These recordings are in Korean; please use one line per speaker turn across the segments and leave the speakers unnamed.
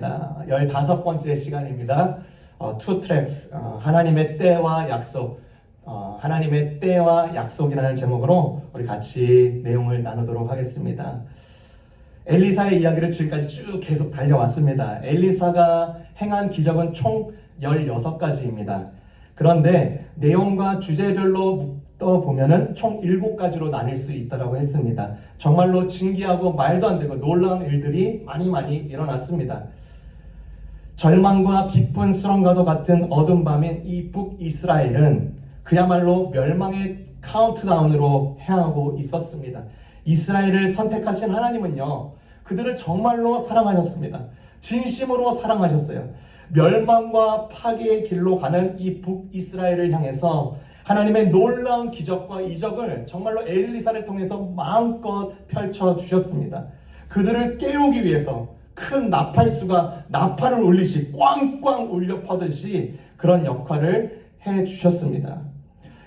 15번째 시간입니다. Two Tracks, 하나님의 때와 약속, 하나님의 때와 약속이라는 제목으로 우리 같이 내용을 나누도록 하겠습니다. 엘리사의 이야기를 지금까지 쭉 계속 달려왔습니다. 엘리사가 행한 기적은 총 16가지입니다. 그런데 내용과 주제별로 묶어 보면은 총 7가지로 나뉠 수 있다고 했습니다. 정말로 진기하고 말도 안 되고 놀라운 일들이 많이 일어났습니다. 절망과 깊은 수렁과도 같은 어두운 밤인 이 북이스라엘은 그야말로 멸망의 카운트다운으로 향하고 있었습니다. 이스라엘을 선택하신 하나님은요, 그들을 정말로 사랑하셨습니다. 진심으로 사랑하셨어요. 멸망과 파괴의 길로 가는 이 북이스라엘을 향해서 하나님의 놀라운 기적과 이적을 정말로 엘리사를 통해서 마음껏 펼쳐주셨습니다. 그들을 깨우기 위해서 큰 나팔수가 나팔을 울리시 꽝꽝 울려 퍼듯이 그런 역할을 해주셨습니다.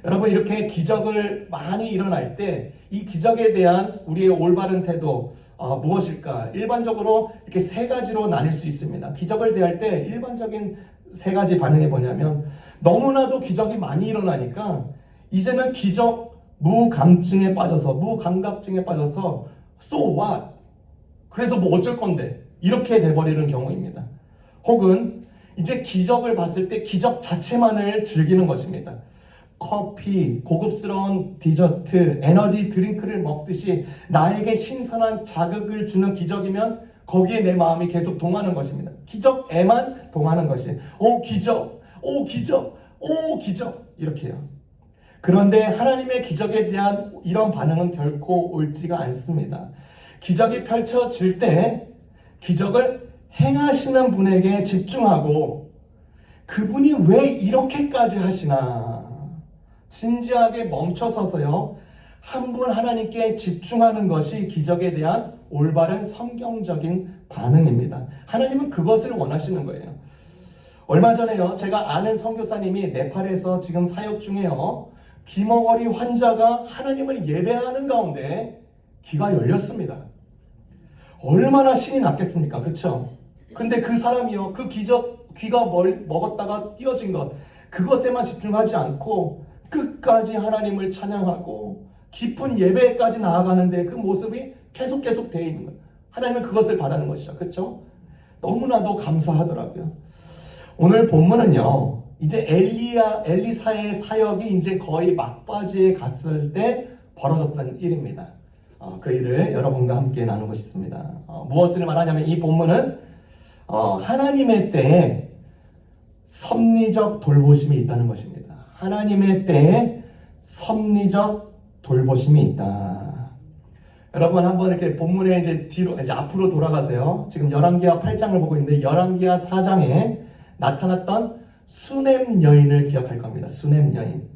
여러분, 이렇게 기적을 많이 일어날 때 이 기적에 대한 우리의 올바른 태도 무엇일까? 일반적으로 이렇게 3가지로 나뉠 수 있습니다. 기적을 대할 때 일반적인 3가지 반응이 뭐냐면, 너무나도 기적이 많이 일어나니까 이제는 기적 무감증에 빠져서 so what? 그래서 뭐 어쩔 건데? 이렇게 돼버리는 경우입니다. 혹은 이제 기적을 봤을 때 기적 자체만을 즐기는 것입니다. 커피, 고급스러운 디저트, 에너지 드링크를 먹듯이 나에게 신선한 자극을 주는 기적이면 거기에 내 마음이 계속 동하는 것입니다. 기적에만 동하는 것이 오 기적, 오 기적, 오 기적 이렇게요. 그런데 하나님의 기적에 대한 이런 반응은 결코 옳지가 않습니다. 기적이 펼쳐질 때 기적을 행하시는 분에게 집중하고 그분이 왜 이렇게까지 하시나 진지하게 멈춰서서요, 한 분 하나님께 집중하는 것이 기적에 대한 올바른 성경적인 반응입니다. 하나님은 그것을 원하시는 거예요. 얼마 전에요, 제가 아는 선교사님이 네팔에서 지금 사역 중에요, 귀머거리 환자가 하나님을 예배하는 가운데 귀가 열렸습니다. 얼마나 신이 났겠습니까? 그렇죠? 근데 그 사람이요, 그 기적, 귀가 먹었다가 띄어진 것, 그것에만 집중하지 않고 끝까지 하나님을 찬양하고 깊은 예배까지 나아가는데 그 모습이 계속 되어 있는 거예요. 하나님은 그것을 바라는 것이죠. 그렇죠? 너무나도 감사하더라고요. 오늘 본문은요, 이제 엘리사의 사역이 이제 거의 막바지에 갔을 때 벌어졌던 일입니다. 그 일을 여러분과 함께 나누고 싶습니다. 무엇을 말하냐면 이 본문은 하나님의 때에 섭리적 돌보심이 있다는 것입니다. 하나님의 때에 섭리적 돌보심이 있다. 여러분, 한번 이렇게 본문에 이제 앞으로 돌아가세요. 지금 열왕기하 8장을 보고 있는데 열왕기하 4장에 나타났던 수넴 여인을 기억할 겁니다. 수넴 여인.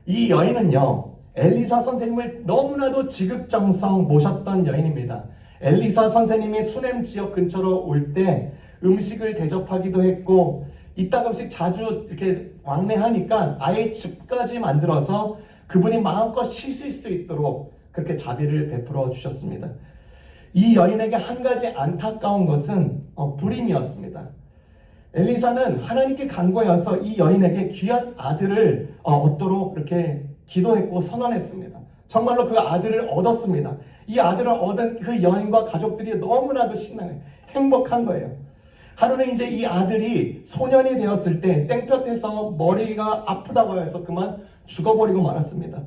이 여인은요, 엘리사 선생님을 너무나도 지극정성 모셨던 여인입니다. 엘리사 선생님이 수넴 지역 근처로 올 때 음식을 대접하기도 했고, 이따금씩 자주 이렇게 왕래하니까 아예 집까지 만들어서 그분이 마음껏 쉬실 수 있도록 그렇게 자비를 베풀어 주셨습니다. 이 여인에게 한 가지 안타까운 것은 불임이었습니다. 엘리사는 하나님께 간구하여서 이 여인에게 귀한 아들을 얻도록 이렇게 기도했고 선언했습니다. 정말로 그 아들을 얻었습니다. 이 아들을 얻은 그 여인과 가족들이 너무나도 신나요. 행복한 거예요. 하루는 이제 이 아들이 소년이 되었을 때 땡볕에서 머리가 아프다고 해서 그만 죽어버리고 말았습니다.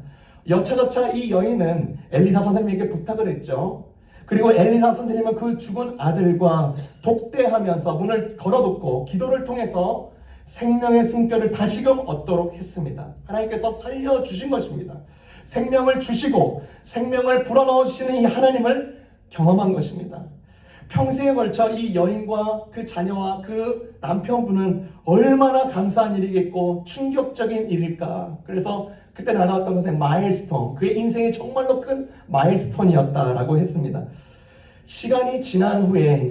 여차저차 이 여인은 엘리사 선생님에게 부탁을 했죠. 그리고 엘리사 선생님은 그 죽은 아들과 독대하면서 문을 걸어뒀고 기도를 통해서 생명의 숨결을 다시금 얻도록 했습니다. 하나님께서 살려주신 것입니다. 생명을 주시고 생명을 불어넣으시는 이 하나님을 경험한 것입니다. 평생에 걸쳐 이 여인과 그 자녀와 그 남편분은 얼마나 감사한 일이겠고 충격적인 일일까. 그래서 그때 나왔던 것은 마일스톤, 그의 인생이 정말로 큰 마일스톤이었다라고 했습니다. 시간이 지난 후에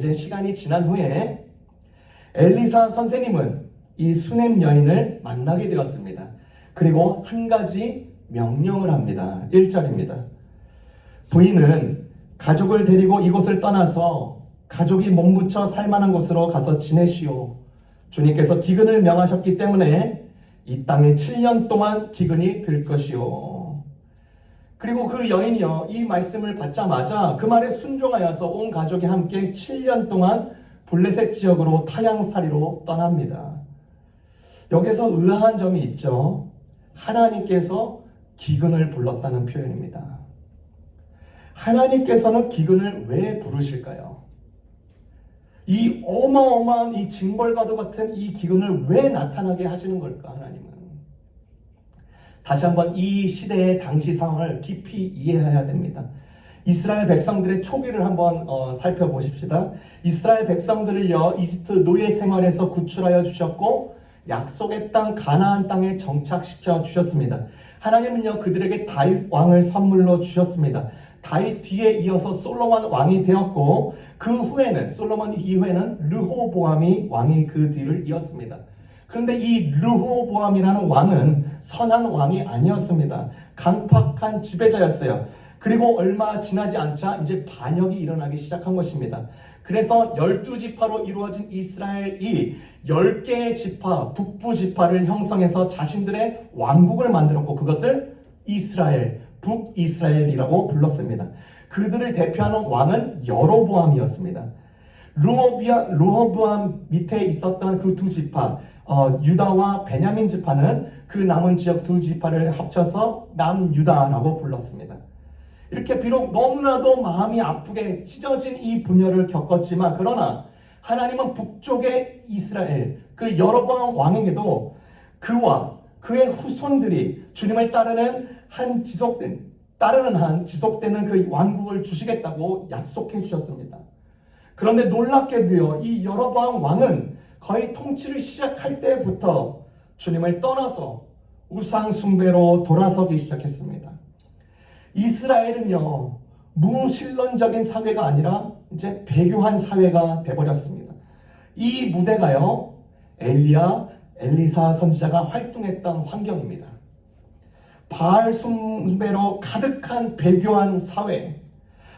엘리사 선생님은 이 수넴 여인을 만나게 되었습니다. 그리고 한 가지 명령을 합니다. 1절입니다. 부인은 가족을 데리고 이곳을 떠나서 가족이 몸붙여 살만한 곳으로 가서 지내시오. 주님께서 기근을 명하셨기 때문에 이 땅에 7년 동안 기근이 들 것이오. 그리고 그 여인이요, 이 말씀을 받자마자 그 말에 순종하여서 온 가족이 함께 7년 동안 블레셋 지역으로 타향살이로 떠납니다. 여기서 의아한 점이 있죠. 하나님께서 기근을 불렀다는 표현입니다. 하나님께서는 기근을 왜 부르실까요? 이 어마어마한 이 징벌과도 같은 이 기근을 왜 나타나게 하시는 걸까, 하나님은? 다시 한번 이 시대의 당시 상황을 깊이 이해해야 됩니다. 이스라엘 백성들의 초기를 한번 살펴보십시다. 이스라엘 백성들을요, 이집트 노예 생활에서 구출하여 주셨고 약속의 땅 가나안 땅에 정착시켜 주셨습니다. 하나님은요, 그들에게 다윗 왕을 선물로 주셨습니다. 다윗 뒤에 이어서 솔로몬 왕이 되었고, 그 후에는 솔로몬 이후에는 르호보암이 왕이 그 뒤를 이었습니다. 그런데 이 르호보암이라는 왕은 선한 왕이 아니었습니다. 강팍한 지배자였어요. 그리고 얼마 지나지 않자 이제 반역이 일어나기 시작한 것입니다. 그래서 12지파로 이루어진 이스라엘이 10개의 지파, 북부 지파를 형성해서 자신들의 왕국을 만들었고, 그것을 이스라엘, 북이스라엘이라고 불렀습니다. 그들을 대표하는 왕은 여로보암이었습니다. 르호보암 밑에 있었던 그 두 지파, 유다와 베냐민 지파는 그 남은 지역 두 지파를 합쳐서 남유다라고 불렀습니다. 이렇게 비록 너무나도 마음이 아프게 찢어진 이 분열을 겪었지만, 그러나 하나님은 북쪽의 이스라엘, 그 여로보암 왕에게도 그와 그의 후손들이 주님을 따르는 한 지속되는 그 왕국을 주시겠다고 약속해 주셨습니다. 그런데 놀랍게도요, 이 여로보암 왕은 거의 통치를 시작할 때부터 주님을 떠나서 우상 숭배로 돌아서기 시작했습니다. 이스라엘은요, 무신론적인 사회가 아니라 이제 배교한 사회가 되어버렸습니다. 이 무대가요, 엘리야, 엘리사 선지자가 활동했던 환경입니다. 바알 숭배로 가득한 배교한 사회.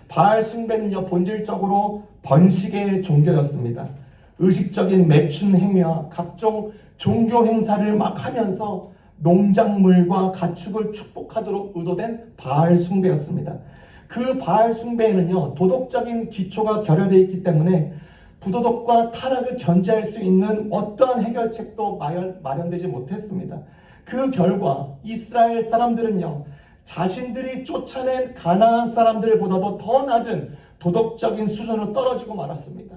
바알 숭배는요, 본질적으로 번식의 종교였습니다. 의식적인 매춘 행위와 각종 종교 행사를 막 하면서 농작물과 가축을 축복하도록 의도된 바알 숭배였습니다. 그 바알 숭배에는요, 도덕적인 기초가 결여되어 있기 때문에 부도덕과 타락을 견제할 수 있는 어떠한 해결책도 마련되지 못했습니다. 그 결과 이스라엘 사람들은요, 자신들이 쫓아낸 가나안 사람들보다도 더 낮은 도덕적인 수준으로 떨어지고 말았습니다.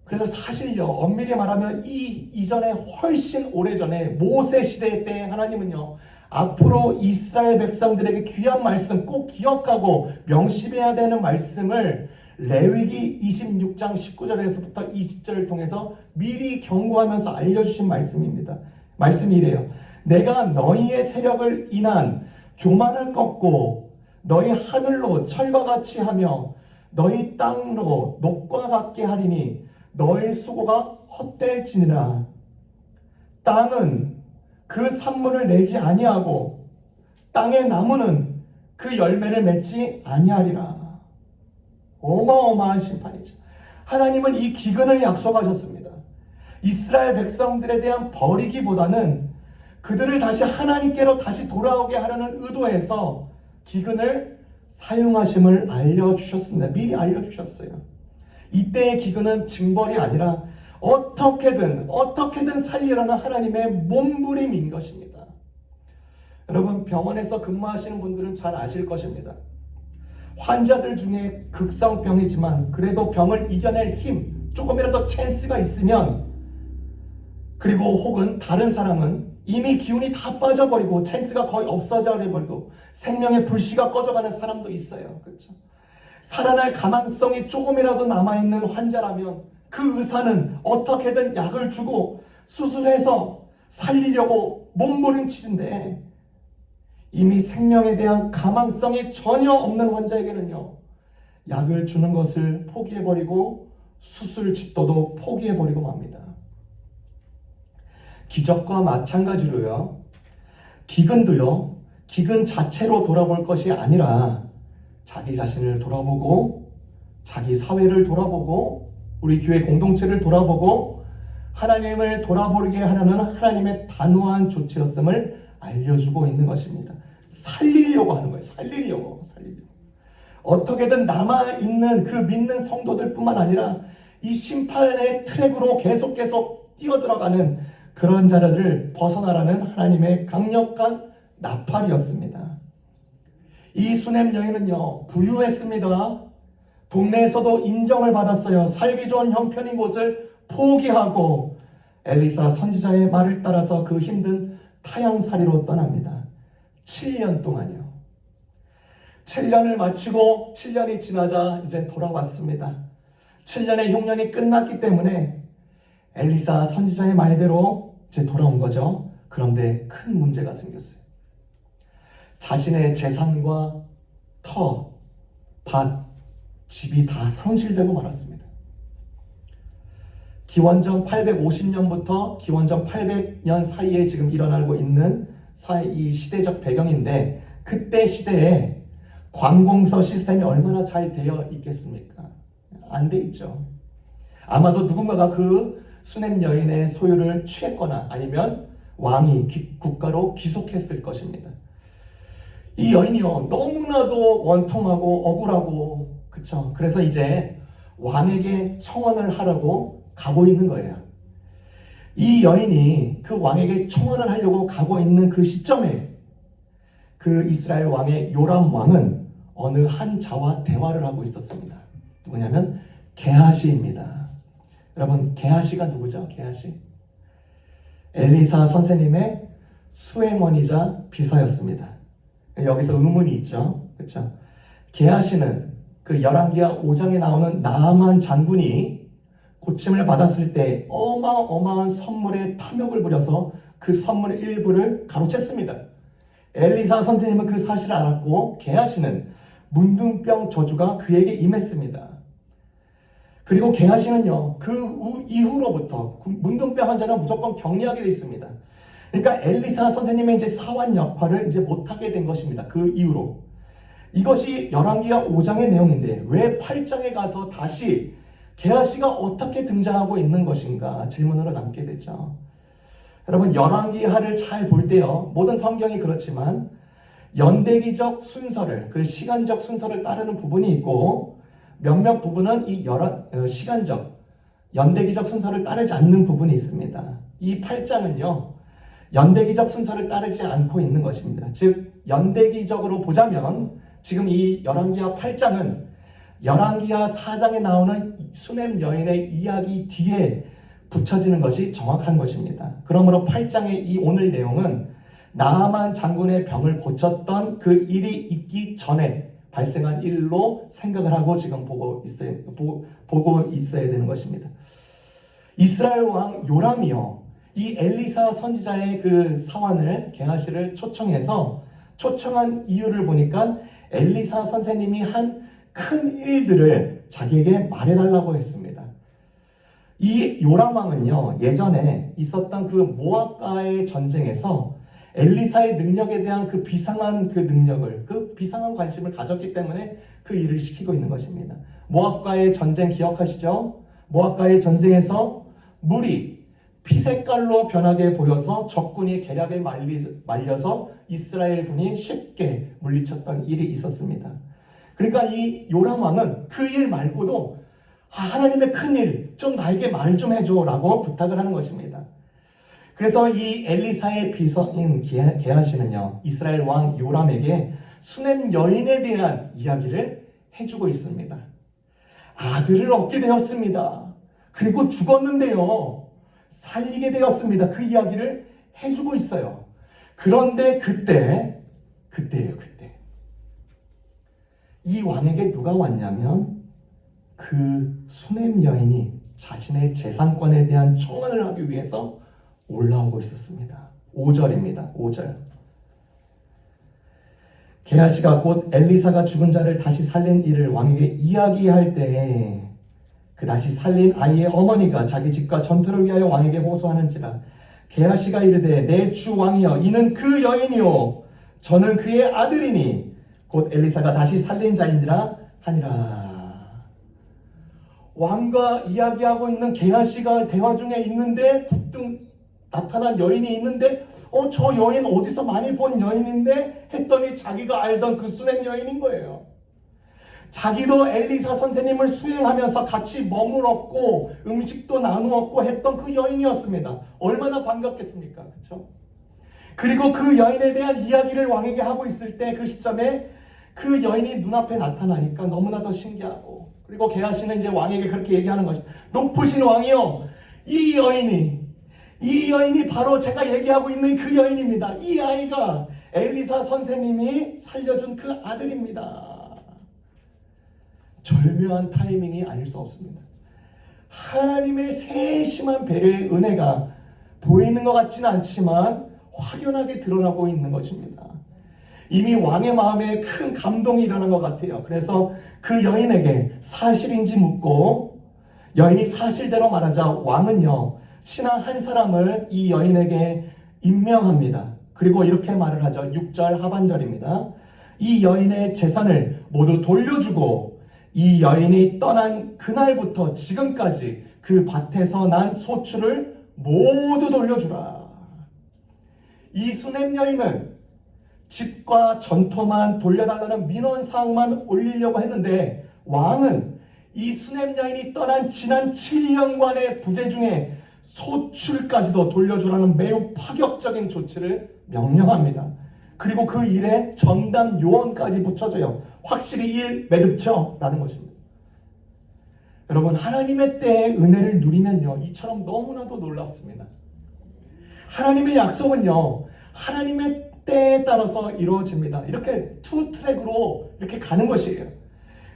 그래서 사실요, 엄밀히 말하면 이전에 훨씬 오래전에 모세 시대 때 하나님은요, 앞으로 이스라엘 백성들에게 귀한 말씀 꼭 기억하고 명심해야 되는 말씀을 레위기 26장 19절에서부터 20절을 통해서 미리 경고하면서 알려주신 말씀입니다. 말씀이 이래요. 내가 너희의 세력을 인한 교만을 꺾고 너희 하늘로 철과 같이 하며 너희 땅으로 녹과 같게 하리니 너의 수고가 헛될지니라. 땅은 그 산물을 내지 아니하고 땅의 나무는 그 열매를 맺지 아니하리라. 어마어마한 심판이죠. 하나님은 이 기근을 약속하셨습니다. 이스라엘 백성들에 대한 버리기보다는 그들을 다시 하나님께로 다시 돌아오게 하려는 의도에서 기근을 사용하심을 알려주셨습니다. 미리 알려주셨어요. 이때의 기근은 징벌이 아니라 어떻게든 살리려는 하나님의 몸부림인 것입니다. 여러분, 병원에서 근무하시는 분들은 잘 아실 것입니다. 환자들 중에 극성병이지만 그래도 병을 이겨낼 힘, 조금이라도 찬스가 있으면, 그리고 혹은 다른 사람은 이미 기운이 다 빠져버리고 찬스가 거의 없어져 버리고 생명의 불씨가 꺼져가는 사람도 있어요. 그렇죠? 살아날 가망성이 조금이라도 남아있는 환자라면 그 의사는 어떻게든 약을 주고 수술해서 살리려고 몸부림치는데, 이미 생명에 대한 가망성이 전혀 없는 환자에게는요, 약을 주는 것을 포기해버리고 수술 집도도 포기해버리고 맙니다. 기적과 마찬가지로요, 기근도요, 기근 자체로 돌아볼 것이 아니라 자기 자신을 돌아보고 자기 사회를 돌아보고 우리 교회 공동체를 돌아보고 하나님을 돌아보게 하려는 하나님의 단호한 조치였음을 알려주고 있는 것입니다. 살리려고 하는 거예요. 살리려고. 어떻게든 남아있는 그 믿는 성도들뿐만 아니라 이 심판의 트랙으로 계속 뛰어들어가는 그런 자들을 벗어나라는 하나님의 강력한 나팔이었습니다. 이 수넴 여인은요, 부유했습니다. 동네에서도 인정을 받았어요. 살기 좋은 형편인 곳을 포기하고 엘리사 선지자의 말을 따라서 그 힘든 타향살이로 떠납니다. 7년 동안이요. 7년을 마치고 7년이 지나자 이제 돌아왔습니다. 7년의 흉년이 끝났기 때문에 엘리사 선지자의 말대로 이제 돌아온 거죠. 그런데 큰 문제가 생겼어요. 자신의 재산과 터, 밭, 집이 다 상실되고 말았습니다. 기원전 850년부터 기원전 800년 사이에 지금 일어나고 있는 이 시대적 배경인데, 그때 시대에 관공서 시스템이 얼마나 잘 되어 있겠습니까? 안 돼 있죠. 아마도 누군가가 그 수넴 여인의 소유를 취했거나 아니면 왕이 국가로 귀속했을 것입니다. 이 여인이요, 너무나도 원통하고 억울하고, 그쵸? 그래서 이제 왕에게 청혼을 하려고 가고 있는 거예요. 이 여인이 그 왕에게 청혼을 하려고 가고 있는 그 시점에 그 이스라엘 왕의 요람 왕은 어느 한 자와 대화를 하고 있었습니다. 누구냐면 게하시입니다. 여러분, 게하시가 누구죠? 게하시? 엘리사 선생님의 수행원이자 비서였습니다. 여기서 의문이 있죠. 그렇죠? 게하시는 그 열왕기하 5장에 나오는 나아만 장군이 고침을 받았을 때 어마어마한 선물에 탐욕을 부려서 그 선물 일부를 가로챘습니다. 엘리사 선생님은 그 사실을 알았고 게하시는 문둥병 저주가 그에게 임했습니다. 그리고 게하시는요, 그 이후로부터 문둥병 환자는 무조건 격리하게 되어 있습니다. 그러니까 엘리사 선생님의 이제 사원 역할을 이제 못하게 된 것입니다. 그 이후로. 이것이 열왕기하 5장의 내용인데 왜 8장에 가서 다시 게하시가 어떻게 등장하고 있는 것인가 질문으로 남게 되죠. 여러분, 열왕기하를 잘 볼 때요, 모든 성경이 그렇지만 연대기적 순서를, 그 시간적 순서를 따르는 부분이 있고 몇몇 부분은 이 시간적, 연대기적 순서를 따르지 않는 부분이 있습니다. 이 8장은요, 연대기적 순서를 따르지 않고 있는 것입니다. 즉, 연대기적으로 보자면 지금 이 열왕기하 8장은 열왕기하 4장에 나오는 수넴 여인의 이야기 뒤에 붙여지는 것이 정확한 것입니다. 그러므로 8장의 이 오늘 내용은 나아만 장군의 병을 고쳤던 그 일이 있기 전에 발생한 일로 생각을 하고 지금 보고 있어야 되는 것입니다. 이스라엘 왕 요람이요, 이 엘리사 선지자의 그 사환을 게하시를 초청한 이유를 보니까 엘리사 선생님이 한 큰 일들을 자기에게 말해달라고 했습니다. 이 요람 왕은요, 예전에 있었던 그 모압과의 전쟁에서 엘리사의 능력에 대한 그 비상한 그 능력을, 그 비상한 관심을 가졌기 때문에 그 일을 시키고 있는 것입니다. 모압과의 전쟁 기억하시죠? 모압과의 전쟁에서 물이 피색깔로 변하게 보여서 적군이 계략에 말려서 이스라엘 군이 쉽게 물리쳤던 일이 있었습니다. 그러니까 이 요람 왕은 그 일 말고도 하나님의 큰 일 좀 나에게 말 좀 해줘라고 부탁을 하는 것입니다. 그래서 이 엘리사의 비서인 게하시는요, 이스라엘 왕 요람에게 수넴 여인에 대한 이야기를 해주고 있습니다. 아들을 얻게 되었습니다. 그리고 죽었는데요, 살리게 되었습니다. 그 이야기를 해주고 있어요. 그런데 그때예요. 이 왕에게 누가 왔냐면 그 수넴 여인이 자신의 재산권에 대한 청원을 하기 위해서 올라오고 있었습니다. 5절입니다. 5절. 게하시가 곧 엘리사가 죽은 자를 다시 살린 일을 왕에게 이야기할 때에 그 다시 살린 아이의 어머니가 자기 집과 전투를 위하여 왕에게 호소하는지라. 게하시가 이르되 내 주 왕이여, 이는 그 여인이요 저는 그의 아들이니 곧 엘리사가 다시 살린 자이니라 하니라. 왕과 이야기하고 있는 게하시가 대화 중에 있는데 북등 나타난 여인이 있는데 저 여인 어디서 많이 본 여인인데 했더니 자기가 알던 그 수냄 여인인 거예요. 자기도 엘리사 선생님을 수행하면서 같이 머물었고 음식도 나누었고 했던 그 여인이었습니다. 얼마나 반갑겠습니까? 그렇죠? 그리고 그 여인에 대한 이야기를 왕에게 하고 있을 때 그 시점에 그 여인이 눈앞에 나타나니까 너무나도 신기하고, 그리고 게하시는 이제 왕에게 그렇게 얘기하는 것이, 높으신 왕이요, 이 여인이 바로 제가 얘기하고 있는 그 여인입니다. 이 아이가 엘리사 선생님이 살려준 그 아들입니다. 절묘한 타이밍이 아닐 수 없습니다. 하나님의 세심한 배려의 은혜가 보이는 것 같지는 않지만 확연하게 드러나고 있는 것입니다. 이미 왕의 마음에 큰 감동이 일어난 것 같아요. 그래서 그 여인에게 사실인지 묻고, 여인이 사실대로 말하자 왕은요, 신하 한 사람을 이 여인에게 임명합니다. 그리고 이렇게 말을 하죠. 6절 하반절입니다. 이 여인의 재산을 모두 돌려주고 이 여인이 떠난 그날부터 지금까지 그 밭에서 난 소출을 모두 돌려주라. 이 수냄 여인은 집과 전토만 돌려달라는 민원사항만 올리려고 했는데, 왕은 이 수냄 여인이 떠난 지난 7년간의 부재 중에 소출까지도 돌려주라는 매우 파격적인 조치를 명령합니다. 그리고 그 일에 전담 요원까지 붙여줘요. 확실히 일 매듭쳐 라는 것입니다. 여러분, 하나님의 때의 은혜를 누리면요, 이처럼 너무나도 놀랍습니다. 하나님의 약속은요, 하나님의 때에 따라서 이루어집니다. 이렇게 투 트랙으로 이렇게 가는 것이에요.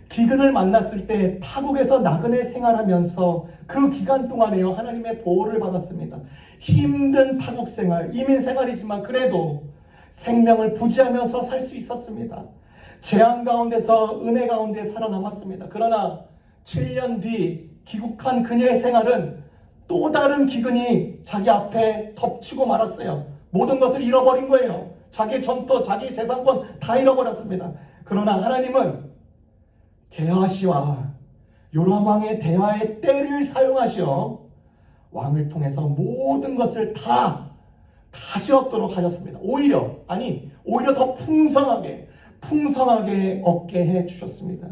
기근을 만났을 때 타국에서 나그네 생활하면서 그 기간 동안에요, 하나님의 보호를 받았습니다. 힘든 타국 생활, 이민 생활이지만 그래도 생명을 부지하면서 살 수 있었습니다. 재앙 가운데서 은혜 가운데 살아남았습니다. 그러나 7년 뒤 귀국한 그녀의 생활은 또 다른 기근이 자기 앞에 덮치고 말았어요. 모든 것을 잃어버린 거예요. 자기의 전토, 자기의 재산권 다 잃어버렸습니다. 그러나 하나님은 게하시와 요람 왕의 대화의 때를 사용하시어 왕을 통해서 모든 것을 다 다시 얻도록 하셨습니다. 오히려 더 풍성하게 얻게 해 주셨습니다.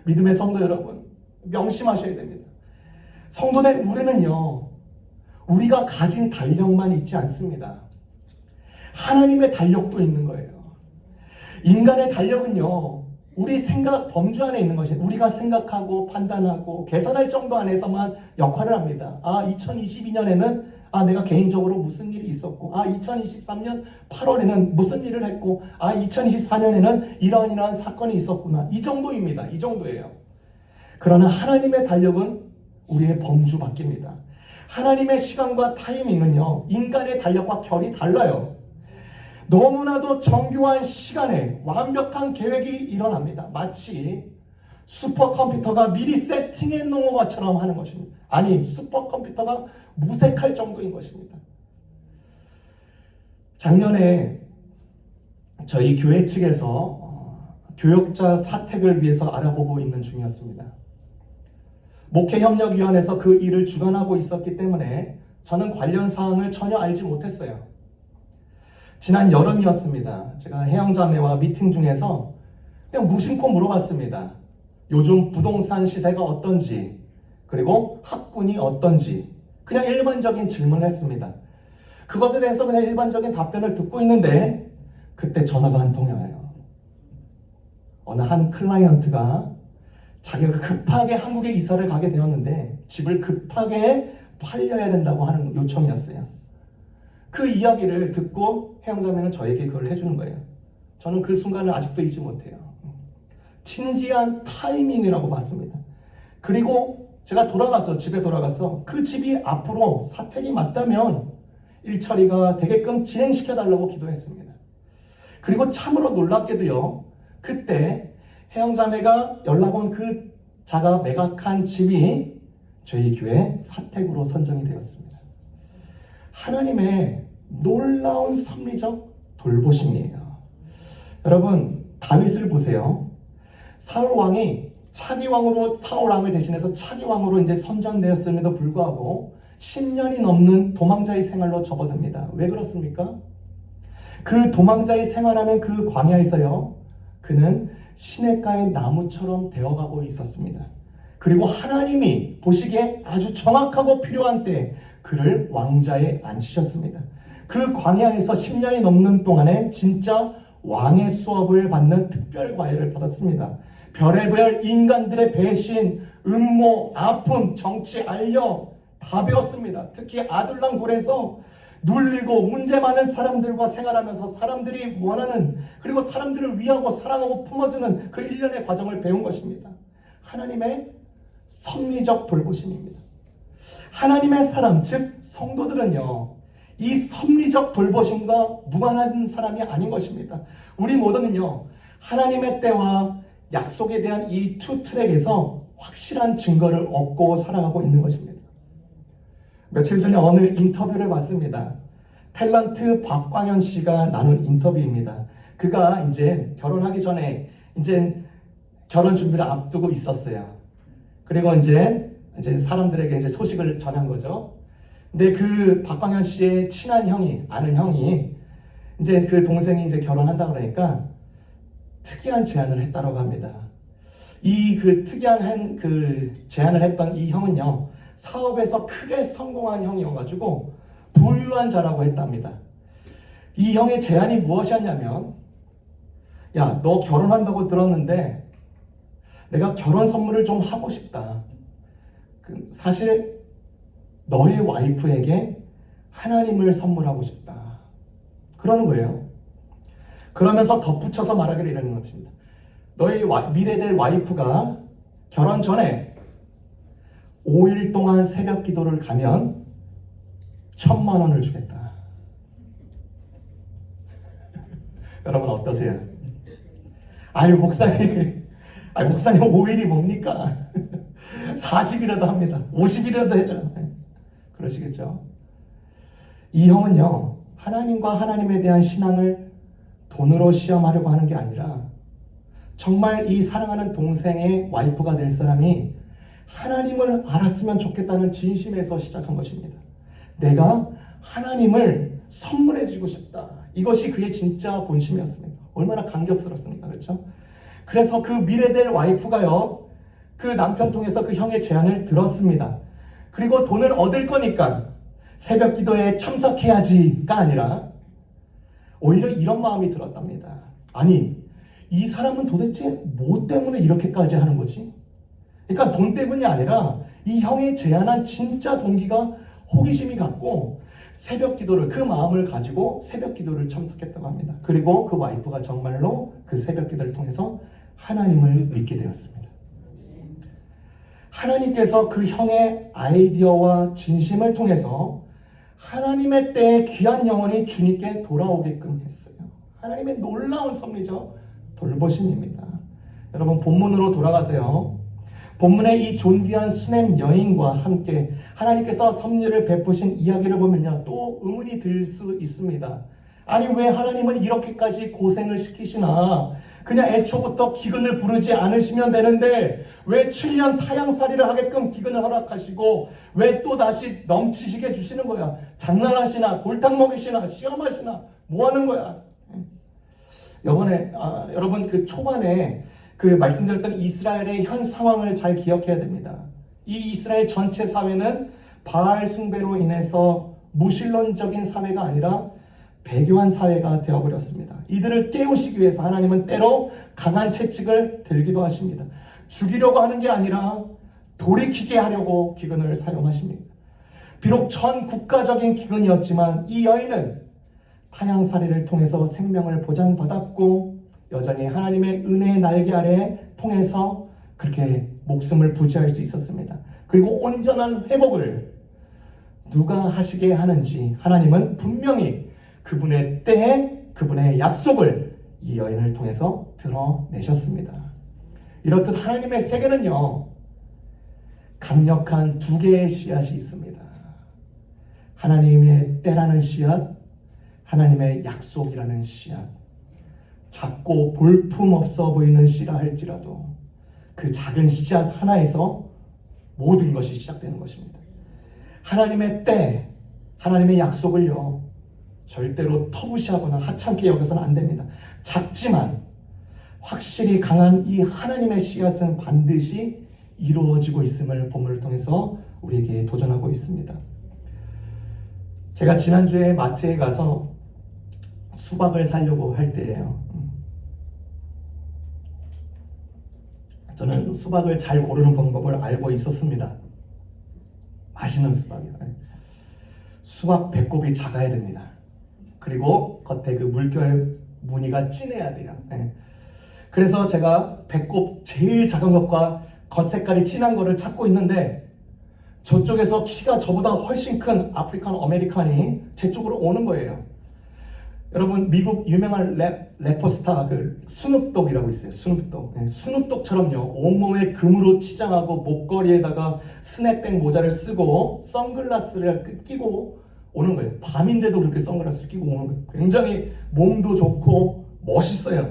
믿음의 성도 여러분, 명심하셔야 됩니다. 성도된 우리는요, 우리가 가진 달력만 있지 않습니다. 하나님의 달력도 있는 거예요. 인간의 달력은요, 우리 생각 범주 안에 있는 것이, 우리가 생각하고 판단하고 계산할 정도 안에서만 역할을 합니다. 2022년에는 내가 개인적으로 무슨 일이 있었고, 2023년 8월에는 무슨 일을 했고, 2024년에는 이러한 사건이 있었구나. 이 정도입니다. 이 정도예요. 그러나 하나님의 달력은 우리의 범주 밖입니다. 하나님의 시간과 타이밍은요, 인간의 달력과 결이 달라요. 너무나도 정교한 시간에 완벽한 계획이 일어납니다. 마치 슈퍼컴퓨터가 미리 세팅해 놓은 것처럼 하는 것입니다. 슈퍼컴퓨터가 무색할 정도인 것입니다. 작년에 저희 교회 측에서 교역자 사택을 위해서 알아보고 있는 중이었습니다. 목회협력위원회에서 그 일을 주관하고 있었기 때문에 저는 관련 사항을 전혀 알지 못했어요. 지난 여름이었습니다. 제가 해영자매와 미팅 중에서 그냥 무심코 물어봤습니다. 요즘 부동산 시세가 어떤지, 그리고 학군이 어떤지, 그냥 일반적인 질문을 했습니다. 그것에 대해서 그냥 일반적인 답변을 듣고 있는데 그때 전화가 한 통이 와요. 어느 한 클라이언트가 자기가 급하게 한국에 이사를 가게 되었는데 집을 급하게 팔려야 된다고 하는 요청이었어요. 그 이야기를 듣고 해영자매는 저에게 그걸 해주는 거예요. 저는 그 순간을 아직도 잊지 못해요. 진지한 타이밍이라고 봤습니다. 그리고 제가 집에 돌아가서 그 집이 앞으로 사택이 맞다면 일처리가 되게끔 진행시켜달라고 기도했습니다. 그리고 참으로 놀랍게도요, 그때 해영자매가 연락 온 그 자가 매각한 집이 저희 교회 사택으로 선정이 되었습니다. 하나님의 놀라운 섭리적 돌보심이에요. 여러분, 다윗을 보세요. 사울 왕이 차기 왕으로 사울 왕을 대신해서 차기 왕으로 이제 선정되었음에도 불구하고 10년이 넘는 도망자의 생활로 접어듭니다. 왜 그렇습니까? 그 도망자의 생활하는 그 광야에서요, 그는 시냇가의 나무처럼 되어가고 있었습니다. 그리고 하나님이 보시기에 아주 정확하고 필요한 때에 그를 왕자에 앉히셨습니다. 그 광야에서 10년이 넘는 동안에 진짜 왕의 수업을 받는 특별 과외를 받았습니다. 별의별 인간들의 배신, 음모, 아픔, 정치, 알력 다 배웠습니다. 특히 아둘람 굴에서 눌리고 문제 많은 사람들과 생활하면서 사람들이 원하는, 그리고 사람들을 위하고 사랑하고 품어주는 그 일련의 과정을 배운 것입니다. 하나님의 섭리적 돌보심입니다. 하나님의 사람, 즉 성도들은요, 이 섭리적 돌보심과 무관한 사람이 아닌 것입니다. 우리 모두는요, 하나님의 때와 약속에 대한 이 투 트랙에서 확실한 증거를 얻고 살아가고 있는 것입니다. 며칠 전에 어느 인터뷰를 봤습니다. 탤런트 박광현 씨가 나눈 인터뷰입니다. 그가 이제 결혼하기 전에 이제 결혼 준비를 앞두고 있었어요. 그리고 이제 사람들에게 이제 소식을 전한 거죠. 근데 그 박광현 씨의 친한 형이, 아는 형이 이제 그 동생이 이제 결혼한다 그러니까 특이한 제안을 했다고 합니다. 이 그 특이한 그 제안을 했던 이 형은요, 사업에서 크게 성공한 형이어가지고 부유한 자라고 했답니다. 이 형의 제안이 무엇이었냐면, 야, 너 결혼한다고 들었는데 내가 결혼 선물을 좀 하고 싶다. 사실 너의 와이프에게 하나님을 선물하고 싶다. 그러는 거예요. 그러면서 덧붙여서 말하기를 이러는 것입니다. 너의 미래될 와이프가 결혼 전에 5일 동안 새벽 기도를 가면 1,000만 원을 주겠다. 여러분 어떠세요? 아유 목사님 5일이 뭡니까? 40이라도 합니다. 50이라도 해줘. 그러시겠죠? 이 형은요, 하나님과 하나님에 대한 신앙을 돈으로 시험하려고 하는 게 아니라 정말 이 사랑하는 동생의 와이프가 될 사람이 하나님을 알았으면 좋겠다는 진심에서 시작한 것입니다. 내가 하나님을 선물해 주고 싶다. 이것이 그의 진짜 본심이었습니다. 얼마나 감격스럽습니까? 그렇죠? 그래서 그 미래될 와이프가요, 그 남편 통해서 그 형의 제안을 들었습니다. 그리고 돈을 얻을 거니까 새벽 기도에 참석해야지가 아니라 오히려 이런 마음이 들었답니다. 아니, 이 사람은 도대체 뭐 때문에 이렇게까지 하는 거지? 그러니까 돈 때문이 아니라 이 형이 제안한 진짜 동기가 호기심이 같고 새벽 기도를, 그 마음을 가지고 새벽 기도를 참석했다고 합니다. 그리고 그 와이프가 정말로 그 새벽 기도를 통해서 하나님을 믿게 되었습니다. 하나님께서 그 형의 아이디어와 진심을 통해서 하나님의 때에 귀한 영혼이 주님께 돌아오게끔 했어요. 하나님의 놀라운 섭리죠. 돌보심입니다. 여러분 본문으로 돌아가세요. 본문의 이 존귀한 수넴 여인과 함께 하나님께서 섭리를 베푸신 이야기를 보면요, 또 의문이 들 수 있습니다. 아니 왜 하나님은 이렇게까지 고생을 시키시나? 그냥 애초부터 기근을 부르지 않으시면 되는데 왜 7년 타양살이를 하게끔 기근을 허락하시고 왜 또 다시 넘치시게 주시는 거야? 장난하시나? 골탕 먹이시나? 시험하시나? 뭐 하는 거야? 이번에 여러분 그 초반에 그 말씀드렸던 이스라엘의 현 상황을 잘 기억해야 됩니다. 이 이스라엘 전체 사회는 바알 숭배로 인해서 무신론적인 사회가 아니라 배교한 사회가 되어버렸습니다. 이들을 깨우시기 위해서 하나님은 때로 강한 채찍을 들기도 하십니다. 죽이려고 하는 게 아니라 돌이키게 하려고 기근을 사용하십니다. 비록 전 국가적인 기근이었지만 이 여인은 타양살이를 통해서 생명을 보장받았고 여전히 하나님의 은혜의 날개 아래 통해서 그렇게 목숨을 부지할 수 있었습니다. 그리고 온전한 회복을 누가 하시게 하는지 하나님은 분명히 그분의 때에 그분의 약속을 이 여인을 통해서 드러내셨습니다. 이렇듯 하나님의 세계는요, 강력한 두 개의 씨앗이 있습니다. 하나님의 때라는 씨앗, 하나님의 약속이라는 씨앗. 작고 볼품없어 보이는 씨라 할지라도 그 작은 씨앗 하나에서 모든 것이 시작되는 것입니다. 하나님의 때, 하나님의 약속을요, 절대로 터부시하거나 하찮게 여겨서는 안 됩니다. 작지만 확실히 강한 이 하나님의 씨앗은 반드시 이루어지고 있음을 본문을 통해서 우리에게 도전하고 있습니다. 제가 지난주에 마트에 가서 수박을 사려고 할 때예요. 저는 수박을 잘 고르는 방법을 알고 있었습니다. 맛있는 수박이요. 수박 배꼽이 작아야 됩니다. 그리고 겉에 그 물결 무늬가 진해야 돼요. 그래서 제가 배꼽 제일 작은 것과 겉 색깔이 진한 거를 찾고 있는데, 저쪽에서 키가 저보다 훨씬 큰 아프리칸 아메리칸이 제 쪽으로 오는 거예요. 여러분, 미국 유명한 래퍼 스타 그 스눕독이라고 있어요. 스눕독. 스눕독처럼요, 온몸에 금으로 치장하고 목걸이에다가 스냅백 모자를 쓰고 선글라스를 끼고 오는 거예요. 밤인데도 그렇게 선글라스를 끼고 오는 거예요. 굉장히 몸도 좋고 멋있어요.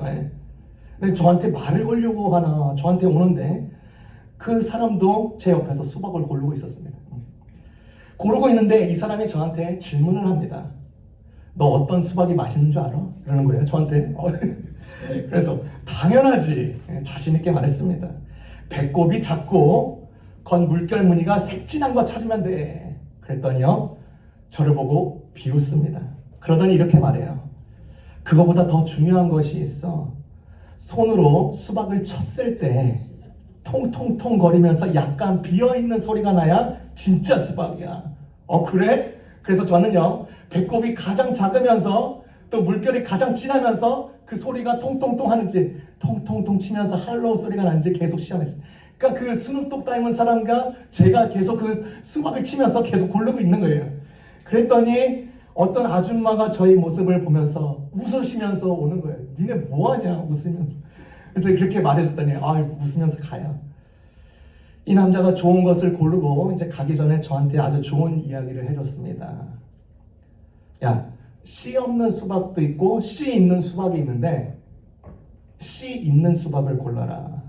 근데 저한테 말을 걸려고 하나 저한테 오는데, 그 사람도 제 옆에서 수박을 고르고 있었습니다. 고르고 있는데 이 사람이 저한테 질문을 합니다. 너 어떤 수박이 맛있는 줄 알아? 이러는 거예요, 저한테. 그래서 당연하지, 자신 있게 말했습니다. 배꼽이 작고 겉 물결 무늬가 색진한 거 찾으면 돼. 그랬더니요, 저를 보고 비웃습니다. 그러더니 이렇게 말해요. 그거보다 더 중요한 것이 있어. 손으로 수박을 쳤을 때 통통통 거리면서 약간 비어있는 소리가 나야 진짜 수박이야. 그래? 그래서 저는요, 배꼽이 가장 작으면서 또 물결이 가장 진하면서 그 소리가 통통통 하는지, 통통통 치면서 할로우 소리가 나는지 계속 시험했어요. 그러니까 그 스눕독 닮은 사람과 제가 계속 그 수박을 치면서 계속 고르고 있는 거예요. 그랬더니 어떤 아줌마가 저희 모습을 보면서 웃으시면서 오는 거예요. 니네 뭐하냐, 웃으면서. 그래서 그렇게 말해줬더니 웃으면서 가요. 이 남자가 좋은 것을 고르고 이제 가기 전에 저한테 아주 좋은 이야기를 해줬습니다. 야, 씨 없는 수박도 있고 씨 있는 수박이 있는데 씨 있는 수박을 골라라.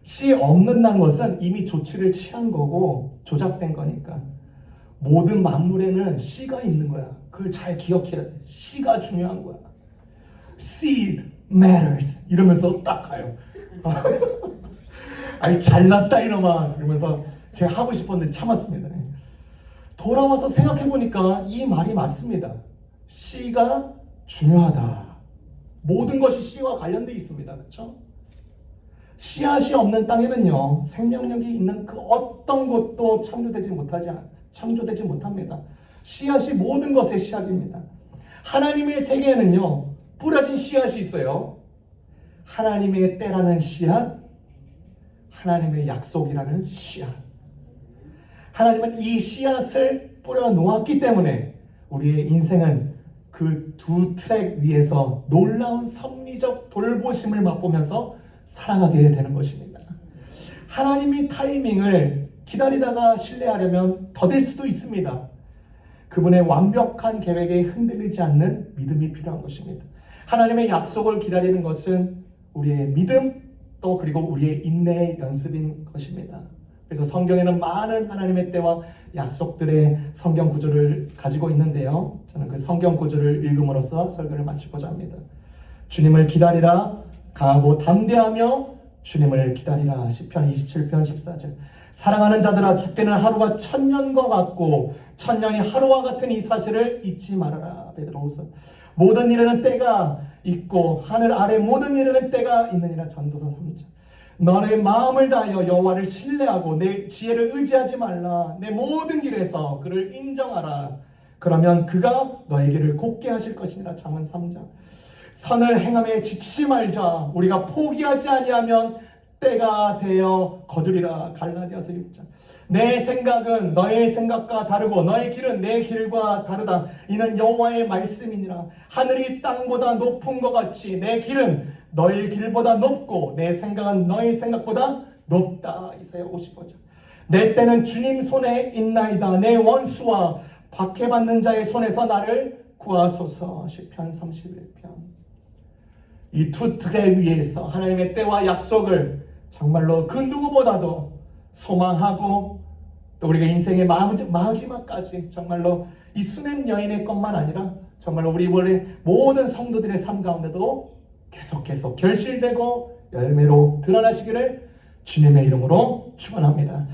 씨 없는다는 것은 이미 조치를 취한 거고 조작된 거니까. 모든 만물에는 씨가 있는 거야. 그걸 잘 기억해야 돼. 씨가 중요한 거야. Seed matters. 이러면서 딱 가요. 아니, 잘났다 이놈아. 그러면서 제가 하고 싶었는데 참았습니다. 돌아와서 생각해보니까 이 말이 맞습니다. 씨가 중요하다. 모든 것이 씨와 관련되어 있습니다. 그렇죠? 씨앗이 없는 땅에는요, 생명력이 있는 그 어떤 것도 창조되지 못합니다. 씨앗이 모든 것의 시작입니다. 하나님의 세계에는요, 뿌려진 씨앗이 있어요. 하나님의 때라는 씨앗, 하나님의 약속이라는 씨앗. 하나님은 이 씨앗을 뿌려 놓았기 때문에 우리의 인생은 그 두 트랙 위에서 놀라운 섭리적 돌보심을 맛보면서 살아가게 되는 것입니다. 하나님이 타이밍을 기다리다가 신뢰하려면 더딜 수도 있습니다. 그분의 완벽한 계획에 흔들리지 않는 믿음이 필요한 것입니다. 하나님의 약속을 기다리는 것은 우리의 믿음, 또 그리고 우리의 인내의 연습인 것입니다. 그래서 성경에는 많은 하나님의 때와 약속들의 성경 구절을 가지고 있는데요, 저는 그 성경 구절을 읽음으로써 설교를 마치고자 합니다. 주님을 기다리라, 강하고 담대하며 주님을 기다리라. 시편 27편 14절. 사랑하는 자들아, 죽게는 하루가 천년과 같고 천년이 하루와 같은 이 사실을 잊지 말아라. 베드로후서. 모든 일에는 때가 있고 하늘 아래 모든 일에는 때가 있느니라. 전도서 3장. 너의 마음을 다하여 여호와를 신뢰하고 내 지혜를 의지하지 말라. 내 모든 길에서 그를 인정하라. 그러면 그가 너의 길을 곱게 하실 것이니라. 잠언 3장. 선을 행함에 지치지 말자. 우리가 포기하지 아니하면 때가 되어 거두리라. 갈라디아서 6장. 내 생각은 너의 생각과 다르고 너의 길은 내 길과 다르다. 이는 여호와의 말씀이니라. 하늘이 땅보다 높은 것 같이 내 길은 너의 길보다 높고 내 생각은 너의 생각보다 높다. 이사야 55장. 내 때는 주님 손에 있나이다. 내 원수와 박해받는 자의 손에서 나를 구하소서. 시편 31편. 이 두 트랙 위에서 하나님의 때와 약속을 정말로 그 누구보다도 소망하고 또 우리가 인생의 마지막까지 정말로 이 수냄 여인의 것만 아니라 정말로 우리 모든 성도들의 삶 가운데도 계속 결실되고 열매로 드러나시기를 주님의 이름으로 축원합니다.